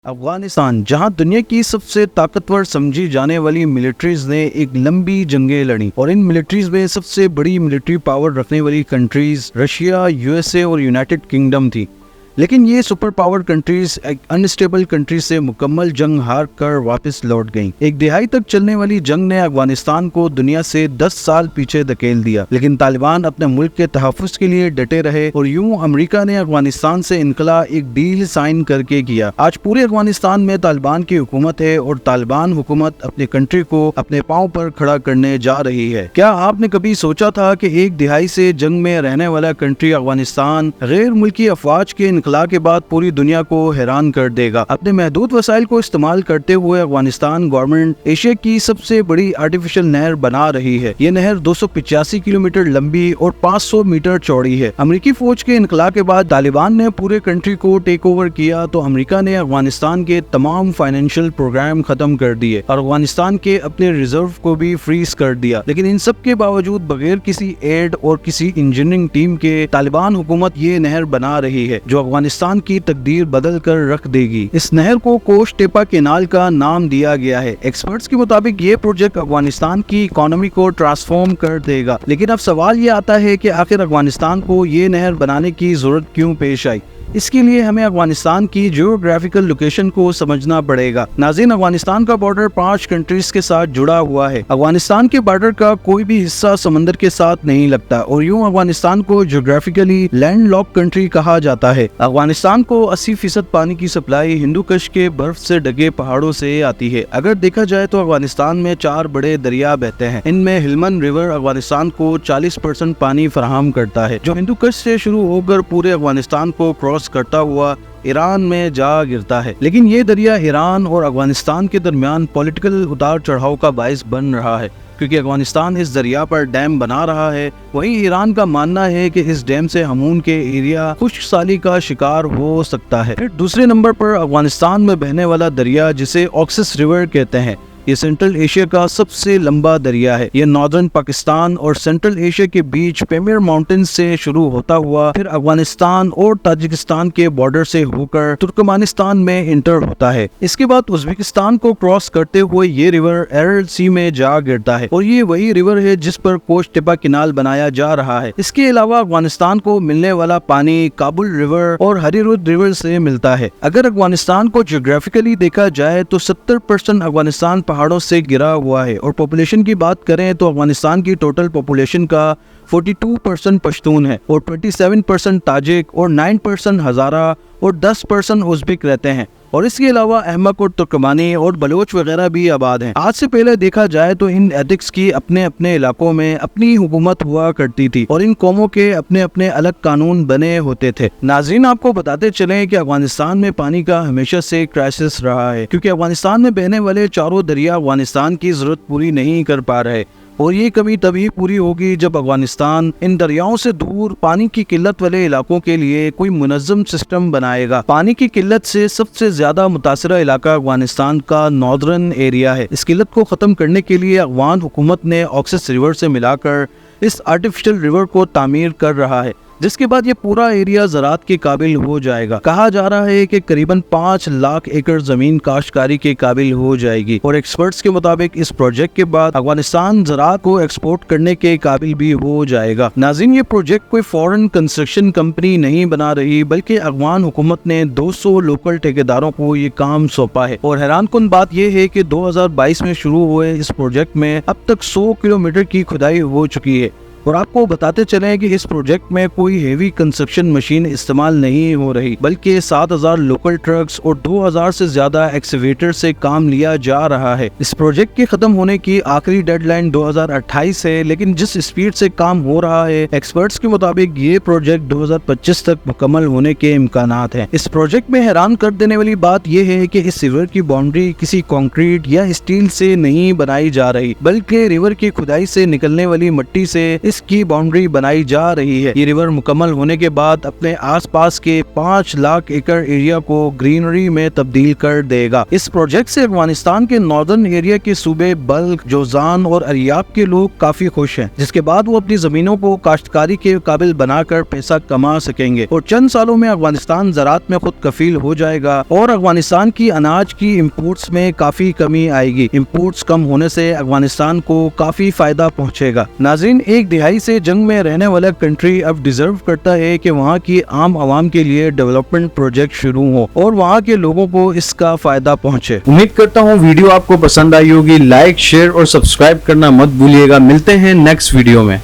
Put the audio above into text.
افغانستان جہاں دنیا کی سب سے طاقتور سمجھی جانے والی ملٹریز نے ایک لمبی جنگیں لڑیں اور ان ملٹریز میں سب سے بڑی ملٹری پاور رکھنے والی کنٹریز رشیا، USA اور یونائٹڈ کنگڈم تھی، لیکن یہ سپر پاور کنٹریز ایک انسٹیبل کنٹریز سے مکمل جنگ ہار کر واپس لوٹ گئیں۔ ایک دہائی تک چلنے والی جنگ نے افغانستان کو دنیا سے 10 سال پیچھے دھکیل دیا، لیکن طالبان اپنے ملک کے تحفظ کے لیے ڈٹے رہے اور یوں امریکہ نے افغانستان سے انخلا ایک ڈیل سائن کر کے کیا۔ آج پورے افغانستان میں طالبان کی حکومت ہے اور طالبان حکومت اپنی کنٹری کو اپنے پاؤں پر کھڑا کرنے جا رہی ہے۔ کیا آپ نے کبھی سوچا تھا کہ ایک دہائی سے جنگ میں رہنے والا کنٹری افغانستان غیر ملکی افواج کے انخلا کے بعد پوری دنیا کو حیران کر دے گا؟ اپنے محدود وسائل کو استعمال کرتے ہوئے افغانستان گورنمنٹ ایشیا کی سب سے بڑی آرٹیفیشل نہر بنا رہی ہے۔ یہ نہر 285 کلومیٹر لمبی اور 500 میٹر چوڑی ہے۔ امریکی فوج کے انخلا کے بعد طالبان نے پورے کنٹری کو ٹیک اوور کیا تو امریکہ نے افغانستان کے تمام فائنینشیل پروگرام ختم کر دیے اور افغانستان کے اپنے ریزرو کو بھی فریز کر دیا، لیکن ان سب کے باوجود بغیر کسی ایڈ اور کسی انجینئرنگ ٹیم کے طالبان حکومت یہ نہر بنا رہی ہے جو افغانستان کی تقدیر بدل کر رکھ دے گی۔ اس نہر کو کوش ٹیپا کینال کا نام دیا گیا ہے۔ ایکسپرٹس کے مطابق یہ پروجیکٹ افغانستان کی اکانومی کو ٹرانسفارم کر دے گا، لیکن اب سوال یہ آتا ہے کہ آخر افغانستان کو یہ نہر بنانے کی ضرورت کیوں پیش آئی؟ اس کے لیے ہمیں افغانستان کی جیوگرافیکل لوکیشن کو سمجھنا پڑے گا۔ ناظرین، افغانستان کا بارڈر 5 کنٹریز کے ساتھ جڑا ہوا ہے۔ افغانستان کے بارڈر کا کوئی بھی حصہ سمندر کے ساتھ نہیں لگتا اور یوں افغانستان کو جیوگرافیکلی لینڈ لاک کنٹری کہا جاتا ہے۔ افغانستان کو 80% پانی کی سپلائی ہندو کش کے برف سے ڈھکے پہاڑوں سے آتی ہے۔ اگر دیکھا جائے تو افغانستان میں 4 بڑے دریا بہتے ہیں۔ ان میں ہلمند ریور افغانستان کو 40% پانی فراہم کرتا ہے، جو ہندو کش سے شروع ہو کر پورے افغانستان کو کراس کرتا ہوا ایران میں جا گرتا ہے۔ لیکن یہ دریا ایران اور افغانستان کے درمیان پولیٹیکل اتار چڑھاؤ کا باعث بن رہا ہے، کیونکہ افغانستان اس دریا پر ڈیم بنا رہا ہے۔ وہیں ایران کا ماننا ہے کہ اس ڈیم سے ہمون کے ایریا خشک سالی کا شکار ہو سکتا ہے۔ پھر دوسرے نمبر پر افغانستان میں بہنے والا دریا جسے آکسس ریور کہتے ہیں۔ یہ سینٹرل ایشیا کا سب سے لمبا دریا ہے۔ یہ ناردرن پاکستان اور سینٹرل ایشیا کے بیچ پیمیر ماؤنٹین سے شروع ہوتا ہوا پھر افغانستان اور تاجکستان کے بارڈر سے ہو کر ترکمانستان میں انٹر ہوتا ہے۔ اس کے بعد ازبکستان کو کراس کرتے ہوئے یہ ریور ایرل سی میں جا گرتا ہے اور یہ وہی ریور ہے جس پر کوش ٹیپا کینال بنایا جا رہا ہے۔ اس کے علاوہ افغانستان کو ملنے والا پانی کابل ریور اور ہری رود ریور سے ملتا ہے۔ اگر افغانستان کو جیوگرافیکلی دیکھا جائے تو 70% افغانستان پہاڑوں سے گرا ہوا ہے اور پاپولیشن کی بات کریں تو افغانستان کی ٹوٹل پاپولیشن کا 42% پشتون ہے اور 27% تاجک اور 9% ہزارہ اور 10% ازبک رہتے ہیں، اور اس کے علاوہ احمق اور ترکمانی اور بلوچ وغیرہ بھی آباد ہیں۔ آج سے پہلے دیکھا جائے تو ان ایتھکس کی اپنے اپنے علاقوں میں اپنی حکومت ہوا کرتی تھی اور ان قوموں کے اپنے اپنے الگ قانون بنے ہوتے تھے۔ ناظرین، آپ کو بتاتے چلیں کہ افغانستان میں پانی کا ہمیشہ سے کرائسس رہا ہے، کیونکہ افغانستان میں بہنے والے چاروں دریا افغانستان کی ضرورت پوری نہیں کر پا رہے، اور یہ کمی تبھی پوری ہوگی جب افغانستان ان دریاؤں سے دور پانی کی قلت والے علاقوں کے لیے کوئی منظم سسٹم بنائے گا۔ پانی کی قلت سے سب سے زیادہ متاثرہ علاقہ افغانستان کا ناردرن ایریا ہے۔ اس قلت کو ختم کرنے کے لیے افغان حکومت نے آکسس ریور سے ملا کر اس آرٹیفیشل ریور کو تعمیر کر رہا ہے، جس کے بعد یہ پورا ایریا زراعت کے قابل ہو جائے گا۔ کہا جا رہا ہے کہ قریباً 5 لاکھ ایکڑ زمین کاشتکاری کے قابل ہو جائے گی، اور ایکسپرٹس کے مطابق اس پروجیکٹ کے بعد افغانستان زراعت کو ایکسپورٹ کرنے کے قابل بھی ہو جائے گا۔ ناظرین، یہ پروجیکٹ کوئی فورن کنسٹرکشن کمپنی نہیں بنا رہی، بلکہ افغان حکومت نے 200 لوکل ٹھیکیداروں کو یہ کام سونپا ہے، اور حیران کن بات یہ ہے کہ 2022 میں شروع ہوئے اس پروجیکٹ میں اب تک 100 کلومیٹر کی کھدائی ہو چکی ہے۔ اور آپ کو بتاتے چلیں کہ اس پروجیکٹ میں کوئی ہیوی کنسٹرکشن مشین استعمال نہیں ہو رہی، بلکہ 7000 لوکل ٹرکس اور 2000 سے زیادہ ایکسکیویٹر سے کام لیا جا رہا ہے۔ اس پروجیکٹ کے ختم ہونے کی آخری ڈیڈ لائن 2028 ہے، لیکن جس اسپیڈ سے کام ہو رہا ہے ایکسپرٹس کے مطابق یہ پروجیکٹ 2025 تک مکمل ہونے کے امکانات ہیں۔ اس پروجیکٹ میں حیران کر دینے والی بات یہ ہے کہ اس ریور کی باؤنڈری کسی کنکریٹ یا اسٹیل سے نہیں بنائی جا رہی، بلکہ ریور کی کھدائی سے نکلنے والی مٹی سے اس کی باؤنڈری بنائی جا رہی ہے۔ یہ ریور مکمل ہونے کے بعد اپنے آس پاس کے 5 لاکھ ایکڑ ایریا کو گرینری میں تبدیل کر دے گا۔ اس پروجیکٹ سے افغانستان کے ناردرن ایریا کے صوبے بلخ، جوزان اور اریاب کے لوگ کافی خوش ہیں، جس کے بعد وہ اپنی زمینوں کو کاشتکاری کے قابل بنا کر پیسہ کما سکیں گے اور چند سالوں میں افغانستان زراعت میں خود کفیل ہو جائے گا اور افغانستان کی اناج کی امپورٹس میں کافی کمی آئے گی۔ امپورٹس کم ہونے سے افغانستان کو کافی فائدہ پہنچے گا۔ ناظرین، 1 دہائی سے جنگ میں رہنے والا کنٹری اب ڈیزرو کرتا ہے کہ وہاں کی عام عوام کے لیے ڈیولپمنٹ پروجیکٹ شروع ہو اور وہاں کے لوگوں کو اس کا فائدہ پہنچے۔ امید کرتا ہوں ویڈیو آپ کو پسند آئی ہوگی۔ لائک، شیئر اور سبسکرائب کرنا مت بھولیے گا۔ ملتے ہیں نیکسٹ ویڈیو میں۔